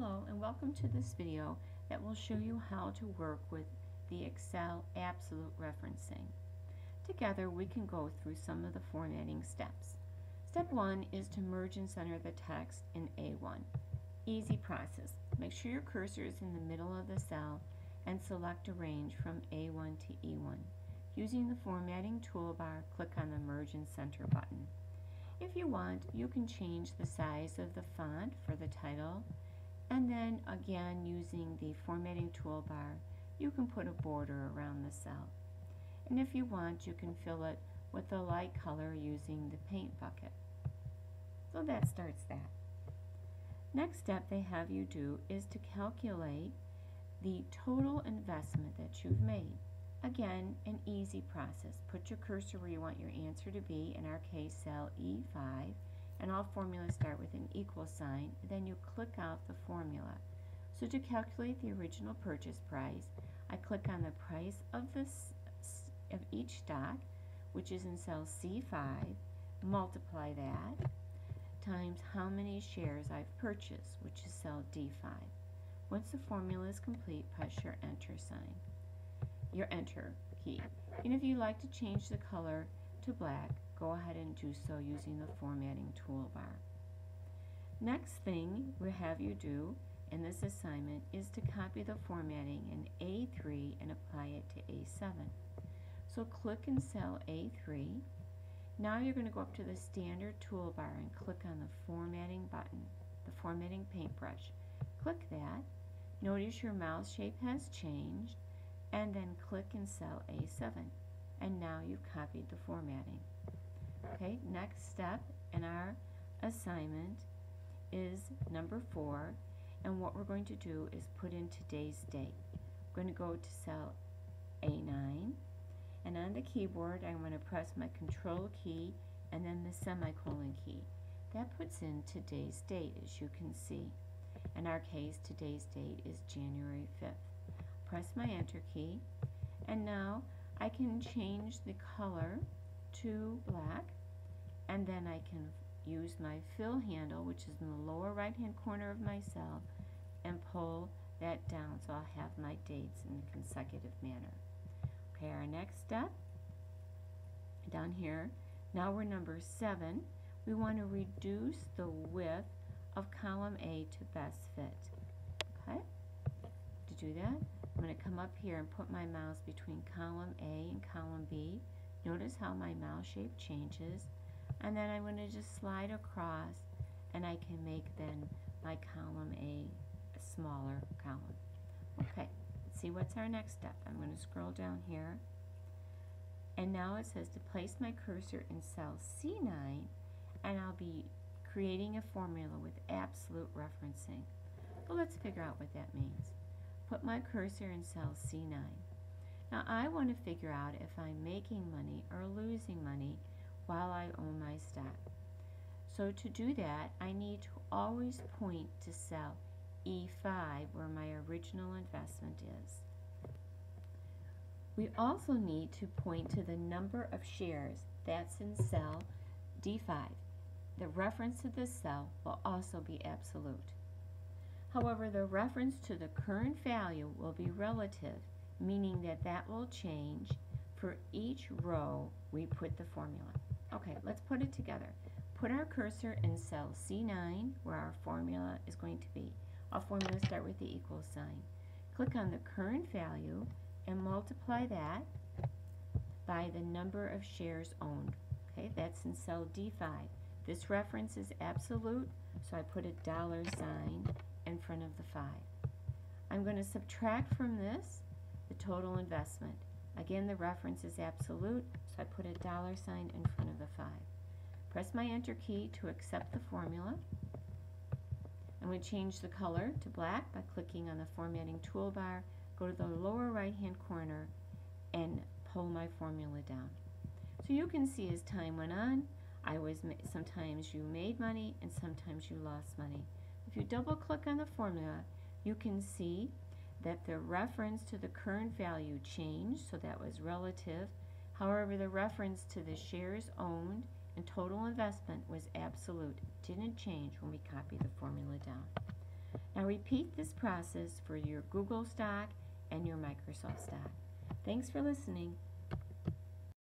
Hello and welcome to this video that will show you how to work with the Excel absolute referencing. Together we can go through some of the formatting steps. Step 1 is to merge and center the text in A1. Easy process. Make sure your cursor is in the middle of the cell and select a range from A1 to E1. Using the formatting toolbar, click on the Merge and Center button. If you want, you can change the size of the font for the title, and then again using the formatting toolbar you can put a border around the cell. And if you want, you can fill it with a light color using the paint bucket. So that starts that. Next step they have you do is to calculate the total investment that you've made. Again, an easy process. Put your cursor where you want your answer to be, in our case cell E5, and all formulas start with an equal sign. Then you click out the formula. So to calculate the original purchase price, I click on the price of each stock, which is in cell C5, multiply that times how many shares I've purchased, which is cell D5. Once the formula is complete, press your enter sign, your enter key. And if you like to change the color to black, go ahead and do so using the formatting toolbar. Next thing we have you do in this assignment is to copy the formatting in A3 and apply it to A7. So click in cell A3. Now you're going to go up to the standard toolbar and click on the formatting button, the formatting paintbrush. Click that. Notice your mouse shape has changed, and then click in cell A7. And now you've copied the formatting. Okay, next step in our assignment is number 4, and what we're going to do is put in today's date. We're going to go to cell A9, and on the keyboard I'm going to press my control key and then the semicolon key. That puts in today's date, as you can see. In our case, today's date is January 5th. Press my enter key, and now I can change the color to black, and then I can use my fill handle, which is in the lower right hand corner of my cell, and pull that down so I'll have my dates in a consecutive manner. Okay, our next step down here, now we're number 7. We want to reduce the width of column A to best fit. Okay, to do that, I'm going to come up here and put my mouse between column A and column B. Notice how my mouse shape changes, and then I'm going to just slide across, and I can make then my column A a smaller column. Okay, let's see what's our next step. I'm going to scroll down here, and now it says to place my cursor in cell C9, and I'll be creating a formula with absolute referencing. So let's figure out what that means. Put my cursor in cell C9. Now I want to figure out if I'm making money or losing money while I own my stock. So to do that, I need to always point to cell E5 where my original investment is. We also need to point to the number of shares that's in cell D5. The reference to this cell will also be absolute. However, the reference to the current value will be relative, meaning that that will change for each row we put the formula. Okay, let's put it together. Put our cursor in cell C9 where our formula is going to be. All formulas start with the equal sign. Click on the current value and multiply that by the number of shares owned. Okay, that's in cell D5. This reference is absolute, so I put a $sign in front of the 5. I'm going to subtract from this the total investment. Again, the reference is absolute, so I put a $sign in front of the 5. Press my enter key to accept the formula. I'm going to change the color to black by clicking on the formatting toolbar, go to the lower right hand corner, and pull my formula down. So you can see as time went on, sometimes you made money and sometimes you lost money. If you double click on the formula, you can see that the reference to the current value changed, so that was relative. However, the reference to the shares owned and total investment was absolute. It didn't change when we copied the formula down. Now repeat this process for your Google stock and your Microsoft stock. Thanks for listening.